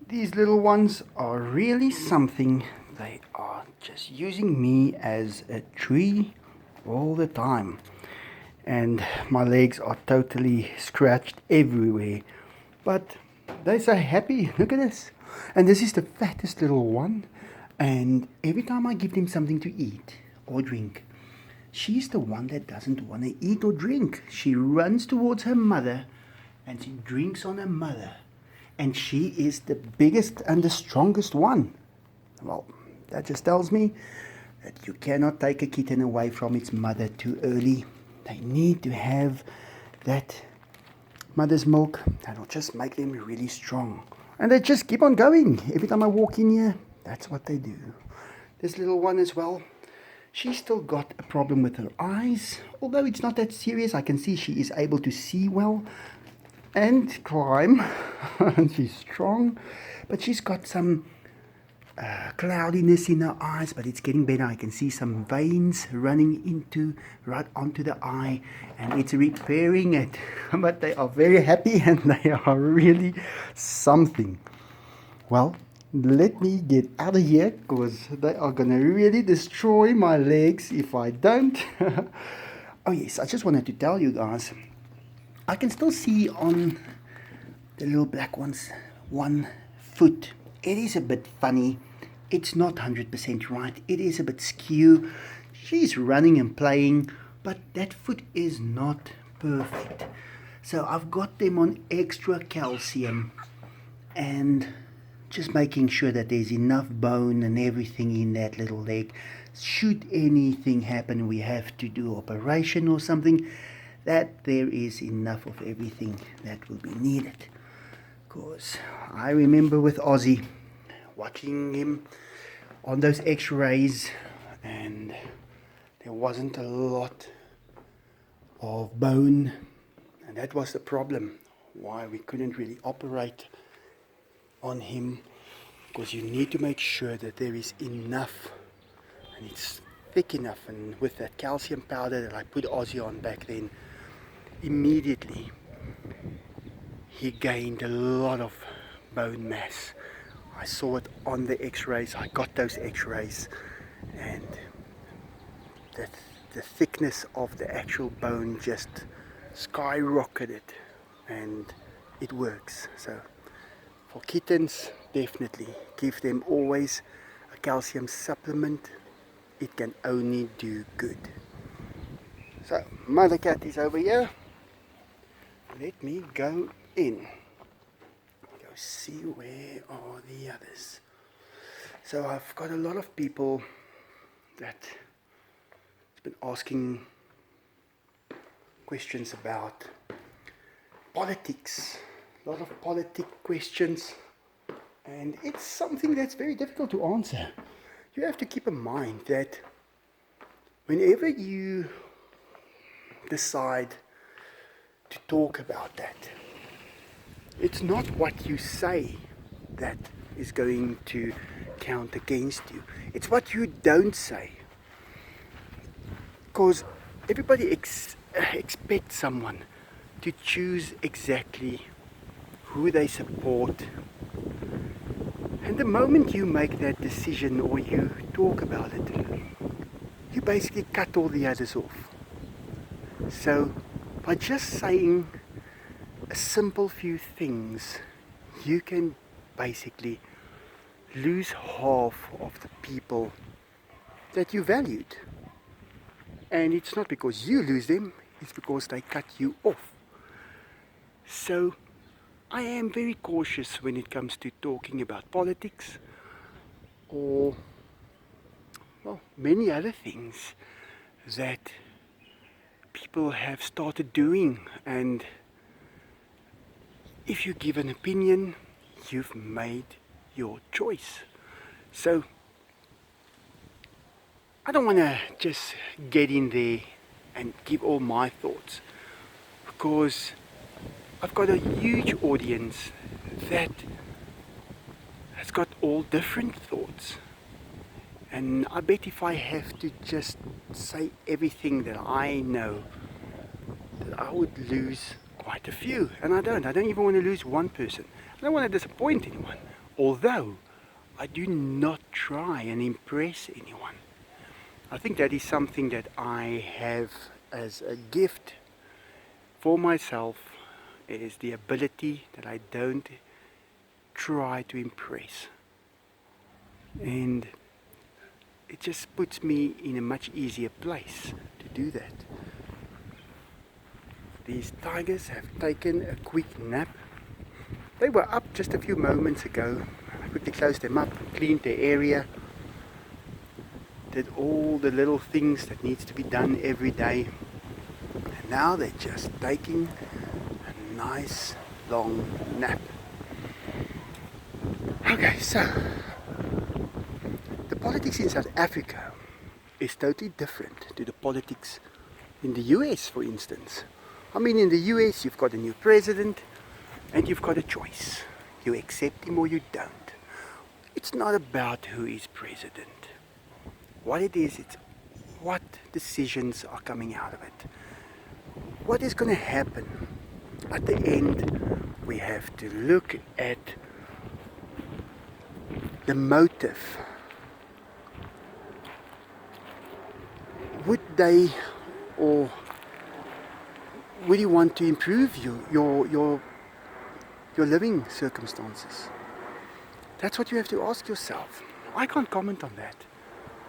These little ones are really something. They are just using me as a tree all the time. And my legs are totally scratched everywhere. But they're so happy. Look at this. And this is the fattest little one. And every time I give them something to eat or drink, she's the one that doesn't want to eat or drink. She runs towards her mother and she drinks on her mother. And she is the biggest and the strongest one. Well, that just tells me that you cannot take a kitten away from its mother too early. They need to have that mother's milk. That'll just make them really strong. And they just keep on going. Every time I walk in here, that's what they do. This little one as well, she's still got a problem with her eyes. Although it's not that serious, I can see she is able to see well and climb. And she's strong, but she's got some cloudiness in her eyes, but it's getting better. I can see some veins running right onto the eye, and it's repairing it. But they are very happy and they are really something. Well, let me get out of here because they are going to really destroy my legs if I don't. Oh yes, I just wanted to tell you guys, I can still see on the little black one's one foot. It is a bit funny. It's not 100% right. It is a bit skew. She's running and playing, but that foot is not perfect. So I've got them on extra calcium and just making sure that there's enough bone and everything in that little leg. Should anything happen, we have to do operation or something, that there is enough of everything that will be needed. Because I remember with Ozzy, watching him on those x-rays, and there wasn't a lot of bone, and that was the problem why we couldn't really operate on him, because you need to make sure that there is enough and it's thick enough. And with that calcium powder that I put Ozzy on back then, immediately he gained a lot of bone mass. I saw it on the x-rays. I got those x-rays, and the thickness of the actual bone just skyrocketed, and it works. So for kittens, definitely give them always a calcium supplement. It can only do good. So mother cat is over here. Let me go in. See where are the others. So I've got a lot of people that have been asking questions about politics, a lot of politic questions, and it's something that's very difficult to answer. You have to keep in mind that whenever you decide to talk about that, it's not what you say that is going to count against you. It's what you don't say. Because everybody expects someone to choose exactly who they support. And the moment you make that decision or you talk about it, you basically cut all the others off. So by just saying a simple few things, you can basically lose half of the people that you valued. And it's not because you lose them, it's because they cut you off. So I am very cautious when it comes to talking about politics or, well, many other things that people have started doing. And if you give an opinion, you've made your choice. So I don't want to just get in there and give all my thoughts, because I've got a huge audience that has got all different thoughts. And I bet if I have to just say everything that I know, that I would lose quite a few. And I don't even want to lose one person. I don't want to disappoint anyone Although I do not try and impress anyone. I think that is something that I have as a gift for myself, is the ability that I don't try to impress. And it just puts me in a much easier place to do that. These tigers have taken a quick nap. They were up just a few moments ago. I quickly closed them up, cleaned the area, did all the little things that needs to be done every day. And now they're just taking a nice long nap. Okay, so the politics in South Africa is totally different to the politics in the US, for instance. I mean, in the US you've got a new president and you've got a choice. You accept him or you don't. It's not about who is president. What it is, it's what decisions are coming out of it. What is going to happen? At the end, we have to look at the motive. Would they, or would you want to improve your living circumstances? That's what you have to ask yourself. I can't comment on that.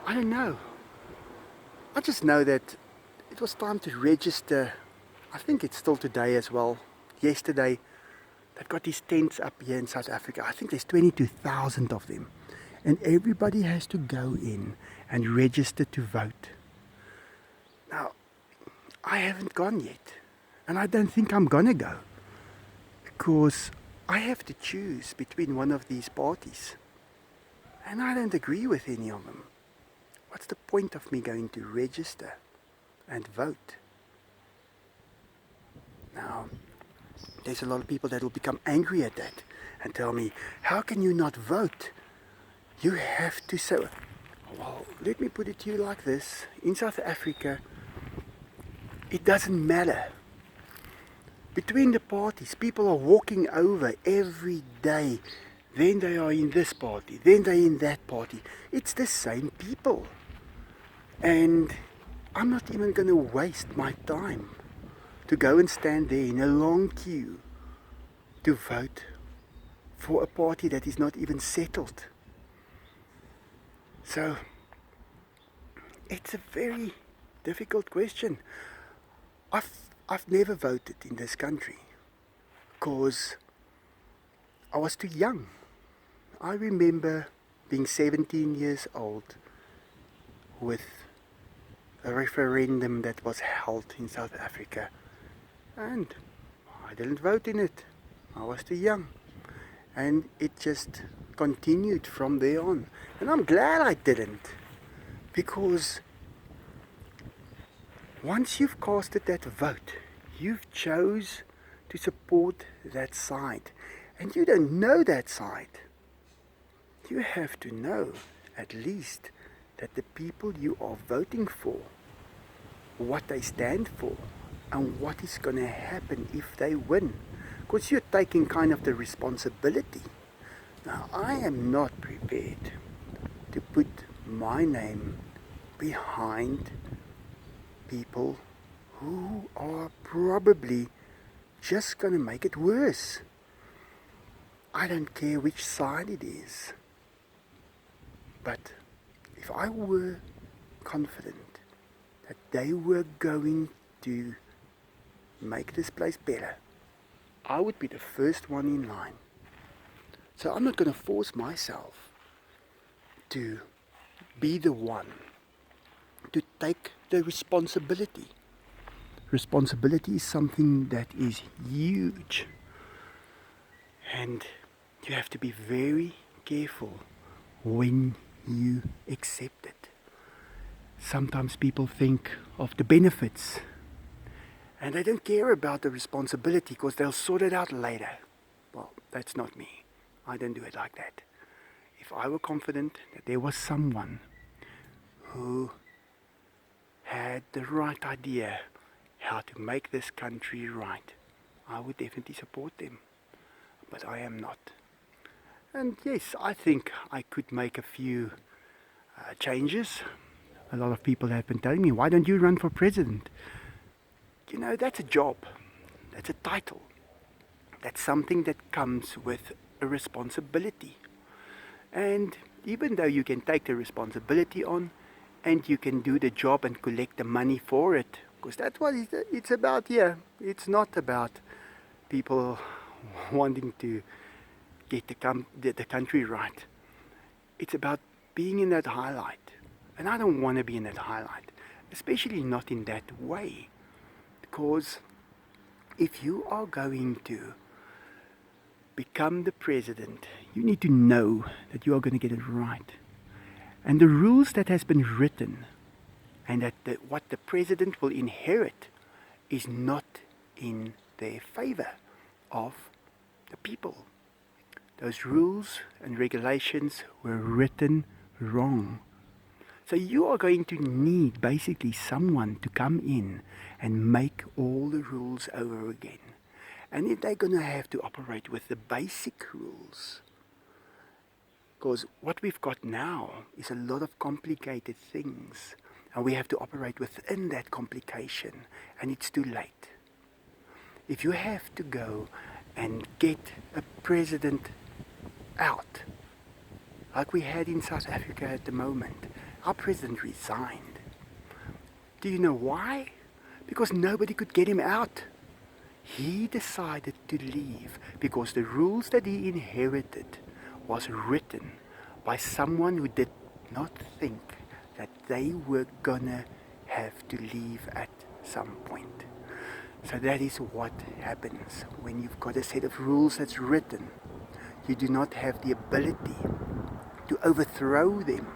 I don't know. I just know that it was time to register. I think it's still today as well. Yesterday, they've got these tents up here in South Africa. I think there's 22,000 of them. And everybody has to go in and register to vote. Now, I haven't gone yet. And I don't think I'm gonna go. Because I have to choose between one of these parties. And I don't agree with any of them. What's the point of me going to register and vote? Now, there's a lot of people that will become angry at that and tell me, how can you not vote? You have to say, well, let me put it to you like this. In South Africa, it doesn't matter. Between the parties, people are walking over every day. Then they are in this party, then they're in that party. It's the same people. And I'm not even going to waste my time to go and stand there in a long queue to vote for a party that is not even settled. So, it's a very difficult question. I've never voted in this country because I was too young. I remember being 17 years old with a referendum that was held in South Africa, and I didn't vote in it. I was too young, and it just continued from there on. And I'm glad I didn't, because once you've casted that vote, you've chose to support that side, and you don't know that side. You have to know at least that the people you are voting for, what they stand for, and what is going to happen if they win. Because you're taking kind of the responsibility. Now, I am not prepared to put my name behind people who are probably just going to make it worse. I don't care which side it is. But if I were confident that they were going to make this place better, I would be the first one in line. So I'm not going to force myself to be the one to take the responsibility. Responsibility is something that is huge, and you have to be very careful when you accept it. Sometimes people think of the benefits and they don't care about the responsibility because they'll sort it out later. Well, that's not me. I don't do it like that. If I were confident that there was someone who had the right idea how to make this country right, I would definitely support them. But I am not. And yes, I think I could make a few changes. A lot of people have been telling me, why don't you run for president? You know, that's a job, that's a title, that's something that comes with a responsibility. And even though you can take the responsibility on and you can do the job and collect the money for it, because that's what it's about here. It's not about people wanting to get the country right. It's about being in that highlight. And I don't want to be in that highlight, especially not in that way. Because if you are going to become the president, you need to know that you are going to get it right. And the rules that has been written and that what the president will inherit is not in their favor of the people. Those rules and regulations were written wrong. So you are going to need basically someone to come in and make all the rules over again. And if they're going to have to operate with the basic rules, because what we've got now is a lot of complicated things, and we have to operate within that complication, and it's too late. If you have to go and get a president out, like we had in South Africa at the moment, our president resigned. Do you know why? Because nobody could get him out. He decided to leave because the rules that he inherited was written by someone who did not think that they were gonna have to leave at some point. So that is what happens when you've got a set of rules that's written. You do not have the ability to overthrow them.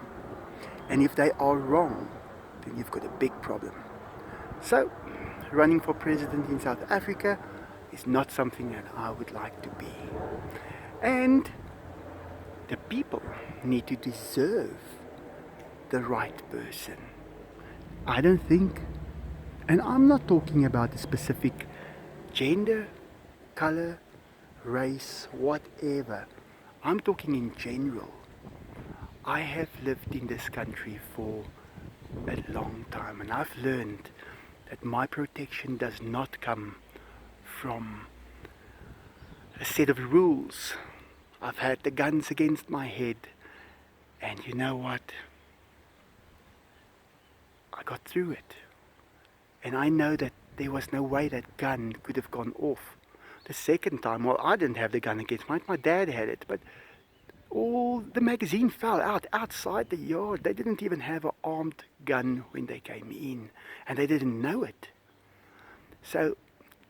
And if they are wrong, then you've got a big problem. So, running for president in South Africa is not something that I would like to be. And the people need to deserve the right person. I don't think, and I'm not talking about a specific gender, color, race, whatever. I'm talking in general. I have lived in this country for a long time, and I've learned that my protection does not come from a set of rules. I've had the guns against my head, and you know what? I got through it. And I know that there was no way that gun could have gone off. The second time, well, I didn't have the gun against my dad had it, but all the magazine fell out outside the yard. They didn't even have an armed gun when they came in, and they didn't know it. So,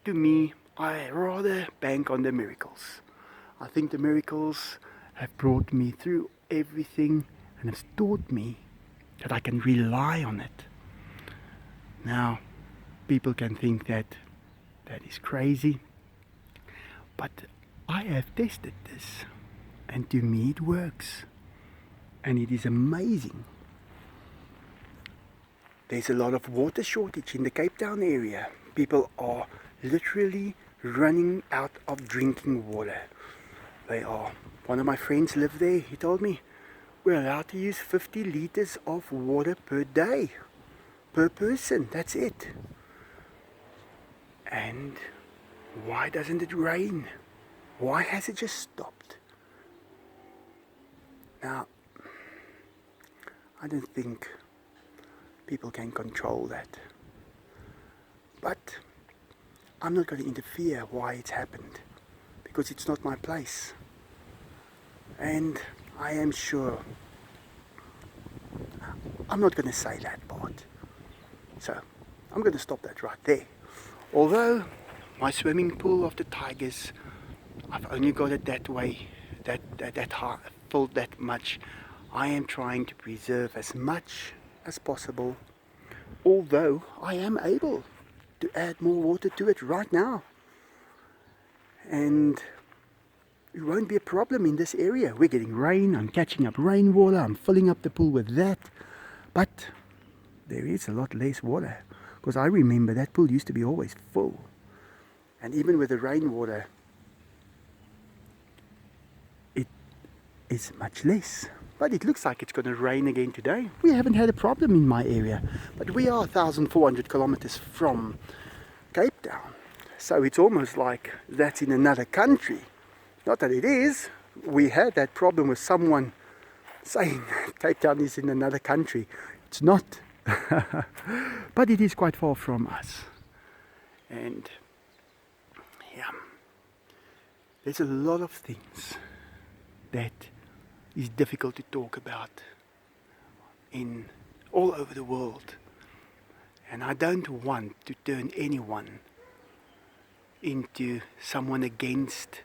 to me, I rather bank on the miracles. I think the miracles have brought me through everything and have taught me that I can rely on it. Now, people can think that is crazy, but I have tested this. And to me it works. And it is amazing. There's a lot of water shortage in the Cape Town area. People are literally running out of drinking water. They are. One of my friends lived there. He told me, we're allowed to use 50 liters of water per day. Per person. That's it. And why doesn't it rain? Why has it just stopped? Now, I don't think people can control that. But I'm not going to interfere why it's happened, because it's not my place. And I am sure I'm not going to say that part. So I'm going to stop that right there. Although my swimming pool of the tigers, I've only got it that way, that high, filled that much. I am trying to preserve as much as possible, although I am able to add more water to it right now. And it won't be a problem in this area. We're getting rain, I'm catching up rainwater, I'm filling up the pool with that. But there is a lot less water, because I remember that pool used to be always full. And even with the rainwater, is much less. But it looks like it's going to rain again today. We haven't had a problem in my area, but we are 1,400 kilometers from Cape Town. So it's almost like that's in another country. Not that it is. We had that problem with someone saying Cape Town is in another country. It's not. But it is quite far from us. And yeah, there's a lot of things that is difficult to talk about in all over the world. And I don't want to turn anyone into someone against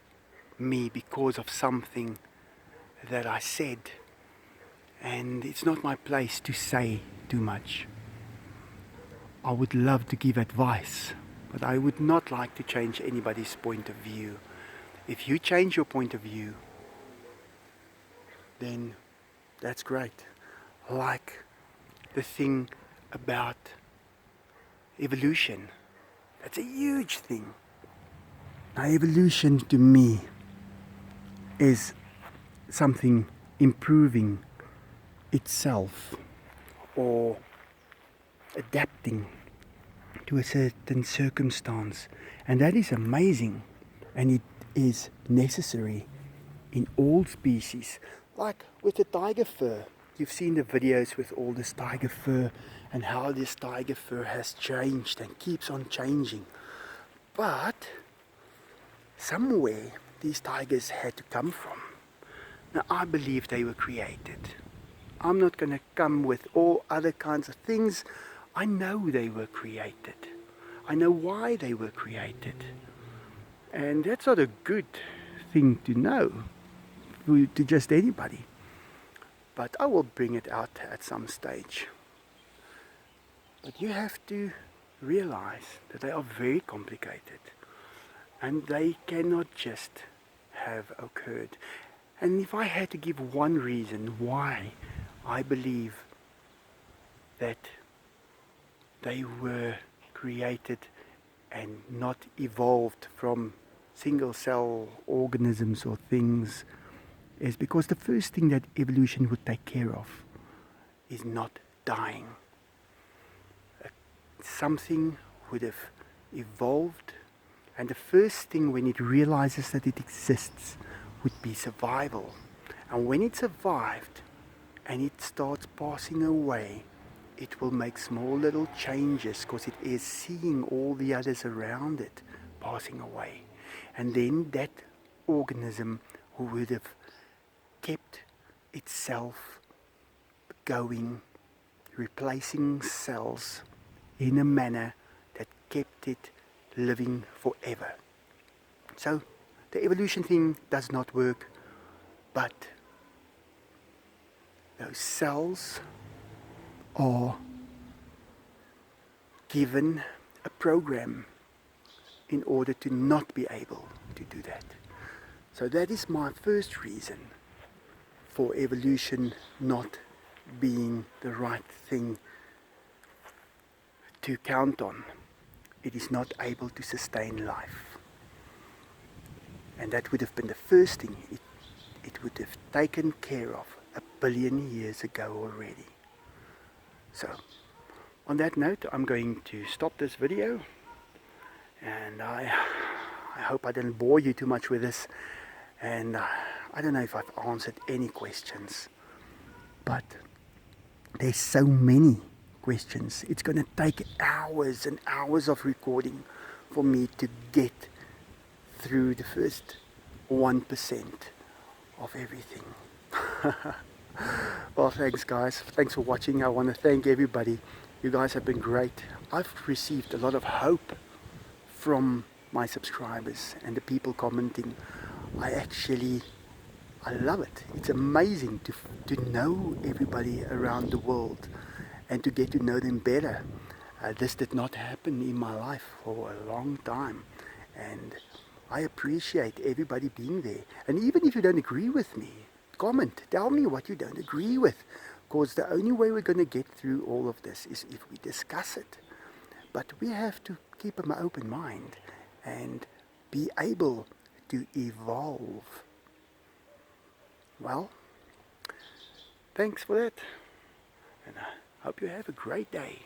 me because of something that I said. And it's not my place to say too much. I would love to give advice, but I would not like to change anybody's point of view. If you change your point of view, then that's great. Like the thing about evolution. That's a huge thing. Now, evolution to me is something improving itself or adapting to a certain circumstance. And that is amazing. And it is necessary in all species. Like with the tiger fur. You've seen the videos with all this tiger fur and how this tiger fur has changed and keeps on changing. But somewhere these tigers had to come from. Now I believe they were created. I'm not going to come with all other kinds of things. I know they were created. I know why they were created. And that's not a good thing to know to just anybody. But I will bring it out at some stage. But you have to realize that they are very complicated. And they cannot just have occurred. And if I had to give one reason why I believe that they were created and not evolved from single cell organisms or things, is because the first thing that evolution would take care of is not dying. Something would have evolved, and the first thing when it realizes that it exists would be survival. And when it survived and it starts passing away, it will make small little changes because it is seeing all the others around it passing away. And then that organism would have kept itself going, replacing cells in a manner that kept it living forever. So the evolution thing does not work, but those cells are given a program in order to not be able to do that. So that is my first reason for evolution not being the right thing to count on. It is not able to sustain life. And that would have been the first thing it would have taken care of 1 billion years ago already. So, on that note, I'm going to stop this video. And I hope I didn't bore you too much with this. And I don't know if I've answered any questions. But there's so many questions. It's going to take hours and hours of recording for me to get through the first 1% of everything. Well, thanks guys. Thanks for watching. I want to thank everybody. You guys have been great. I've received a lot of hope from my subscribers and the people commenting. I love it. It's amazing to know everybody around the world and to get to know them better. This did not happen in my life for a long time, and I appreciate everybody being there. And even if you don't agree with me, comment, tell me what you don't agree with, because the only way we're going to get through all of this is if we discuss it. But we have to keep an open mind and be able to evolve Well, thanks for that, and I hope you have a great day.